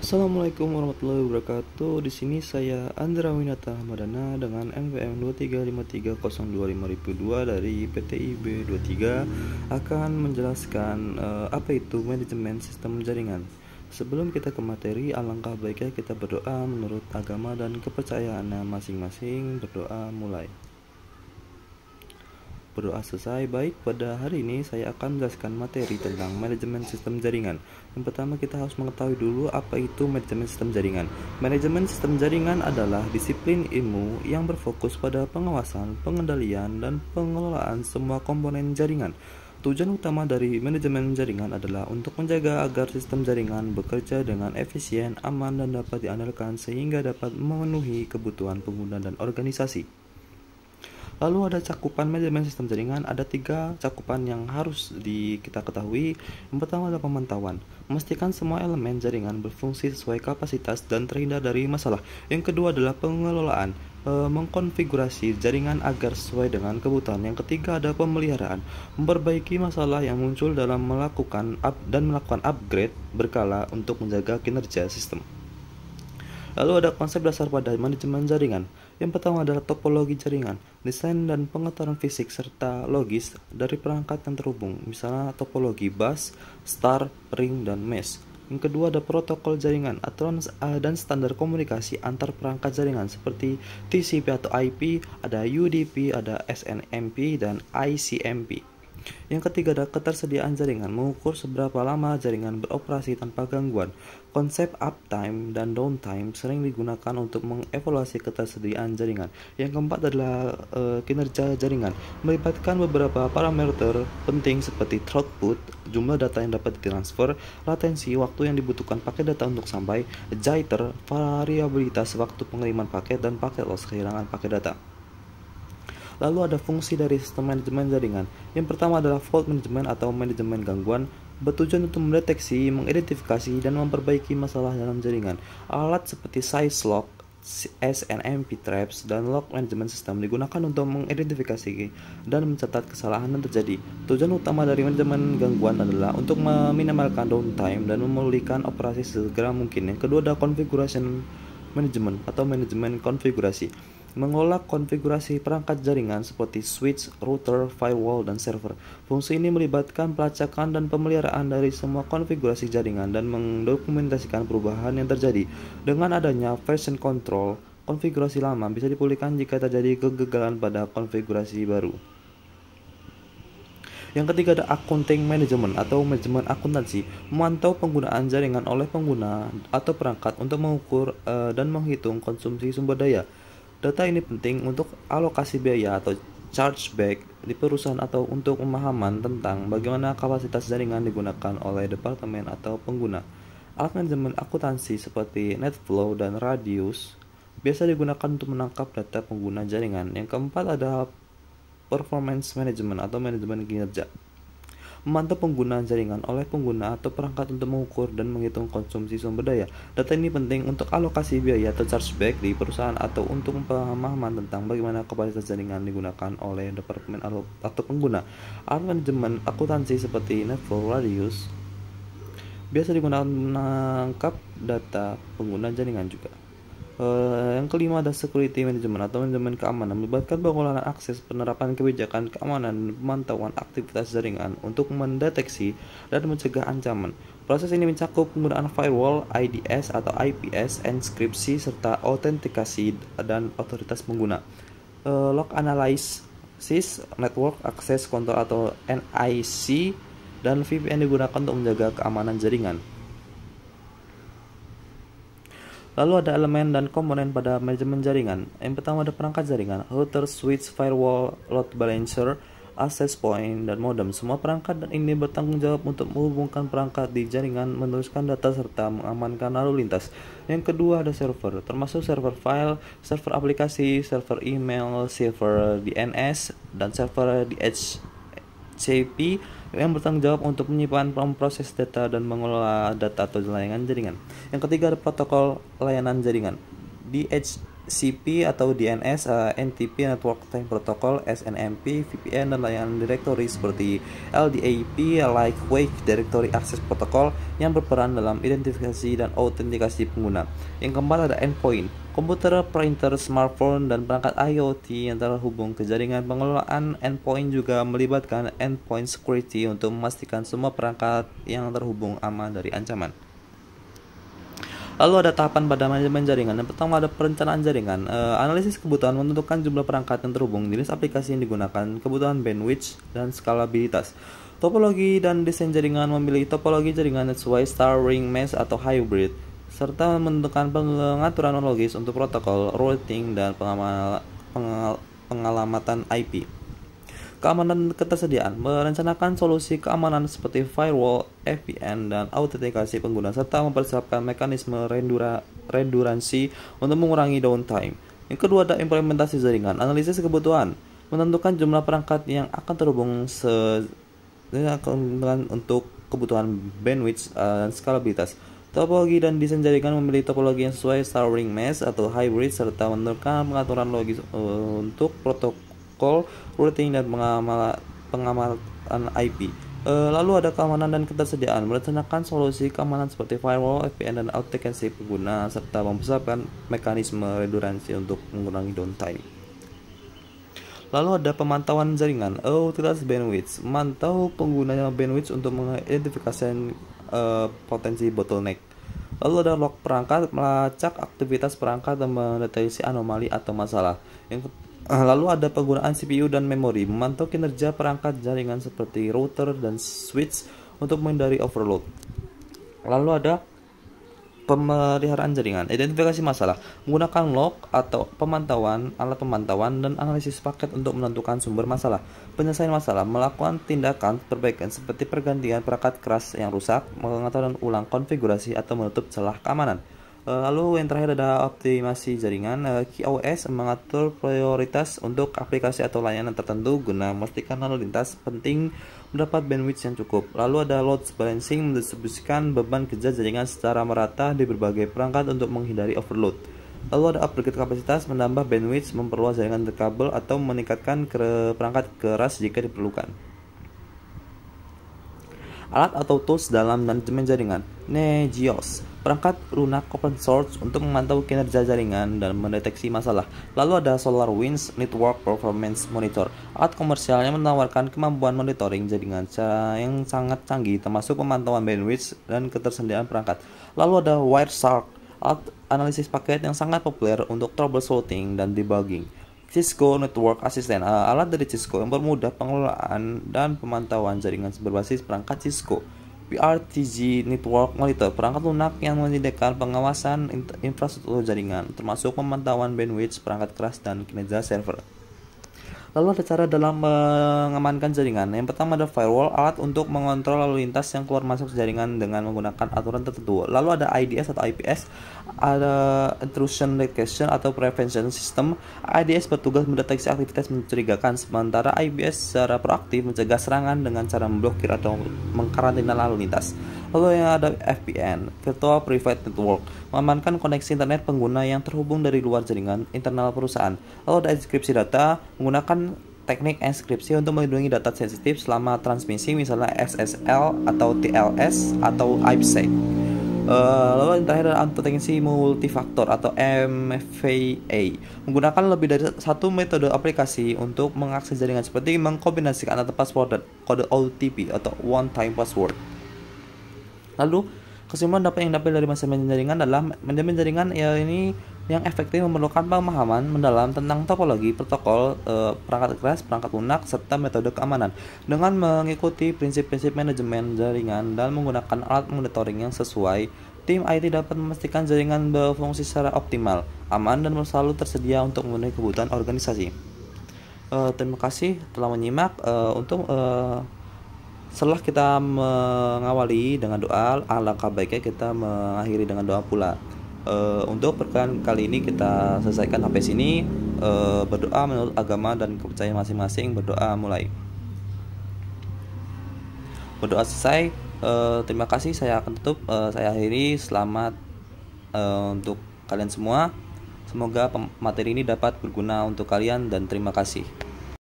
Assalamualaikum warahmatullahi wabarakatuh. Di sini saya Andra Winata Ramadana dengan MVM 2353025002 dari PTIB 23 akan menjelaskan apa itu manajemen sistem jaringan. Sebelum kita ke materi, alangkah baiknya kita berdoa menurut agama dan kepercayaannya masing-masing. Berdoa mulai. Berdoa selesai. Baik, pada hari ini saya akan menjelaskan materi tentang manajemen sistem jaringan. Yang pertama, kita harus mengetahui dulu apa itu manajemen sistem jaringan. Manajemen sistem jaringan adalah disiplin ilmu yang berfokus pada pengawasan, pengendalian, dan pengelolaan semua komponen jaringan. Tujuan utama dari manajemen jaringan adalah untuk menjaga agar sistem jaringan bekerja dengan efisien, aman, dan dapat diandalkan sehingga dapat memenuhi kebutuhan pengguna dan organisasi. Lalu ada cakupan manajemen sistem jaringan, ada 3 cakupan yang harus kita ketahui. Yang pertama adalah pemantauan, memastikan semua elemen jaringan berfungsi sesuai kapasitas dan terhindar dari masalah. Yang kedua adalah pengelolaan, mengkonfigurasi jaringan agar sesuai dengan kebutuhan. Yang ketiga ada pemeliharaan, memperbaiki masalah yang muncul dalam melakukan upgrade berkala untuk menjaga kinerja sistem. Lalu ada konsep dasar pada manajemen jaringan. Yang pertama adalah topologi jaringan, desain dan pengetahuan fisik serta logis dari perangkat yang terhubung, misalnya topologi bus, star, ring, dan mesh. Yang kedua ada protokol jaringan, aturan dan standar komunikasi antar perangkat jaringan seperti TCP atau IP, ada UDP, ada SNMP, dan ICMP. Yang ketiga ada ketersediaan jaringan, mengukur seberapa lama jaringan beroperasi tanpa gangguan. Konsep uptime dan downtime sering digunakan untuk mengevaluasi ketersediaan jaringan. Yang keempat adalah kinerja jaringan, melibatkan beberapa parameter penting seperti throughput, jumlah data yang dapat ditransfer, latensi, waktu yang dibutuhkan paket data untuk sampai, jitter, variabilitas waktu pengiriman paket, dan paket loss, kehilangan paket data. Lalu ada fungsi dari sistem manajemen jaringan. Yang pertama adalah fault management atau manajemen gangguan, bertujuan untuk mendeteksi, mengidentifikasi, dan memperbaiki masalah dalam jaringan. Alat seperti Syslog, SNMP traps, dan log management system digunakan untuk mengidentifikasi dan mencatat kesalahan yang terjadi. Tujuan utama dari manajemen gangguan adalah untuk meminimalkan downtime dan memulihkan operasi segera mungkin. Yang kedua ada configuration management atau manajemen konfigurasi, mengolah konfigurasi perangkat jaringan seperti switch, router, firewall, dan server. Fungsi ini melibatkan pelacakan dan pemeliharaan dari semua konfigurasi jaringan dan mendokumentasikan perubahan yang terjadi. Dengan adanya version control, konfigurasi lama bisa dipulihkan jika terjadi kegagalan pada konfigurasi baru. Yang ketiga ada accounting management atau manajemen akuntansi, memantau penggunaan jaringan oleh pengguna atau perangkat untuk mengukur dan menghitung konsumsi sumber daya. Data ini penting untuk alokasi biaya atau chargeback di perusahaan atau untuk pemahaman tentang bagaimana kapasitas jaringan digunakan oleh departemen atau pengguna. Alat manajemen akuntansi seperti NetFlow dan Radius biasa digunakan untuk menangkap data pengguna jaringan. Yang keempat ada performance management atau manajemen kinerja, memantau penggunaan jaringan oleh pengguna atau perangkat untuk mengukur dan menghitung konsumsi sumber daya. Data ini penting untuk alokasi biaya atau chargeback di perusahaan atau untuk pemahaman tentang bagaimana kapasitas jaringan digunakan oleh departemen atau pengguna. Alat manajemen akuntansi seperti NetFlow, Radius biasa digunakan menangkap data pengguna jaringan juga. Yang kelima ada security management atau manajemen keamanan, melibatkan pengelolaan akses, penerapan kebijakan keamanan, pemantauan aktivitas jaringan untuk mendeteksi dan mencegah ancaman. Proses ini mencakup penggunaan firewall, IDS atau IPS, enkripsi serta autentikasi dan otoritas pengguna. Log analysis, network access control atau NIC, dan VPN digunakan untuk menjaga keamanan jaringan. Lalu ada elemen dan komponen pada manajemen jaringan. Yang pertama ada perangkat jaringan, router, switch, firewall, load balancer, access point, dan modem. Semua perangkat ini bertanggung jawab untuk menghubungkan perangkat di jaringan, meneruskan data, serta mengamankan lalu lintas. Yang kedua ada server, termasuk server file, server aplikasi, server email, server DNS, dan server DHCP yang bertanggung jawab untuk menyimpan, memproses data, dan mengelola data atau layanan jaringan. Yang ketiga ada protokol layanan jaringan, DHCP atau DNS, NTP Network Time Protocol, SNMP, VPN, dan layanan directory seperti LDAP, Lightweight Directory Access Protocol yang berperan dalam identifikasi dan autentikasi pengguna. Yang keempat ada endpoint, komputer, printer, smartphone, dan perangkat IoT yang terhubung ke jaringan. Pengelolaan endpoint juga melibatkan endpoint security untuk memastikan semua perangkat yang terhubung aman dari ancaman. Lalu ada tahapan pada manajemen jaringan. Yang pertama ada perencanaan jaringan. Analisis kebutuhan menentukan jumlah perangkat yang terhubung, jenis aplikasi yang digunakan, kebutuhan bandwidth, dan skalabilitas. Topologi dan desain jaringan, memilih topologi jaringan sesuai star, ring, mesh, atau hybrid, serta menentukan pengaturan logis untuk protokol, routing, dan pengalamatan IP. Keamanan dan ketersediaan, merencanakan solusi keamanan seperti firewall, VPN, dan autentikasi pengguna, serta mempersiapkan mekanisme redundansi untuk mengurangi downtime. Yang kedua ada implementasi jaringan, analisis kebutuhan, menentukan jumlah perangkat yang akan terhubung untuk kebutuhan bandwidth dan skalabilitas. Topologi dan desain jaringan, memilih topologi yang sesuai star, ring, mesh, atau hybrid, serta menentukan pengaturan logis untuk protokol, routing, dan pengamatan IP. Lalu ada keamanan dan ketersediaan, merencanakan solusi keamanan seperti firewall, VPN, dan autentikasi pengguna, serta mempersiapkan mekanisme redundansi untuk mengurangi downtime. Lalu ada pemantauan jaringan, utilitas bandwidth, memantau pengguna bandwidth untuk mengidentifikasi potensi bottleneck. Lalu ada log perangkat, melacak aktivitas perangkat dan mendeteksi anomali atau masalah. Lalu ada penggunaan CPU dan memori, memantau kinerja perangkat jaringan seperti router dan switch untuk menghindari overload. Lalu ada pemeliharaan jaringan, identifikasi masalah, menggunakan log atau alat pemantauan dan analisis paket untuk menentukan sumber masalah. Penyelesaian masalah, melakukan tindakan perbaikan seperti pergantian perangkat keras yang rusak, mengatur ulang konfigurasi, atau menutup celah keamanan. Lalu yang terakhir ada optimasi jaringan, QoS, mengatur prioritas untuk aplikasi atau layanan tertentu guna memastikan lalu lintas penting mendapat bandwidth yang cukup. Lalu ada load balancing, mendistribusikan beban kerja jaringan secara merata di berbagai perangkat untuk menghindari overload. Lalu ada upgrade kapasitas, menambah bandwidth, memperluas jaringan kabel, atau meningkatkan perangkat keras jika diperlukan. Alat atau tools dalam manajemen jaringan, Negios, perangkat lunak open source untuk memantau kinerja jaringan dan mendeteksi masalah. Lalu ada SolarWinds Network Performance Monitor, alat komersial yang menawarkan kemampuan monitoring jaringan yang sangat canggih, termasuk pemantauan bandwidth dan ketersediaan perangkat. Lalu ada Wireshark, alat analisis paket yang sangat populer untuk troubleshooting dan debugging. Cisco Network Assistant, alat dari Cisco yang mempermudah pengelolaan dan pemantauan jaringan berbasis perangkat Cisco. PRTG Network Monitor, perangkat lunak yang menyediakan pengawasan infrastruktur jaringan, termasuk pemantauan bandwidth, perangkat keras, dan kinerja server. Lalu ada cara dalam mengamankan jaringan. Yang pertama ada firewall, alat untuk mengontrol lalu lintas yang keluar masuk jaringan dengan menggunakan aturan tertentu. Lalu ada IDS atau IPS, ada intrusion detection atau prevention system. IDS bertugas mendeteksi aktivitas mencurigakan, sementara IPS secara proaktif mencegah serangan dengan cara memblokir atau mengkarantina lalu lintas. Lalu yang ada VPN, Virtual Private Network, mengamankan koneksi internet pengguna yang terhubung dari luar jaringan internal perusahaan. Lalu ada enkripsi data, menggunakan teknik enkripsi untuk melindungi data sensitif selama transmisi, misalnya SSL atau TLS atau IPsec. Lalu yang terakhir adalah autentikasi multifaktor atau MFA, menggunakan lebih dari satu metode aplikasi untuk mengakses jaringan seperti mengkombinasikan antara password dan kode OTP atau one time password. Lalu kesimpulan yang dapat dari manajemen jaringan adalah manajemen jaringan ini yang efektif memerlukan pemahaman mendalam tentang topologi, protokol, perangkat keras, perangkat lunak, serta metode keamanan. Dengan mengikuti prinsip-prinsip manajemen jaringan dan menggunakan alat monitoring yang sesuai, tim IT dapat memastikan jaringan berfungsi secara optimal, aman, dan selalu tersedia untuk memenuhi kebutuhan organisasi. Terima kasih telah menyimak. Setelah kita mengawali dengan doa, alangkah baiknya kita mengakhiri dengan doa pula. Untuk perkan kali ini kita selesaikan sampai sini. Berdoa menurut agama dan kepercayaan masing-masing. Berdoa mulai. Berdoa selesai. Terima kasih, saya akan tutup. Saya akhiri. Selamat untuk kalian semua. Semoga materi ini dapat berguna untuk kalian dan terima kasih.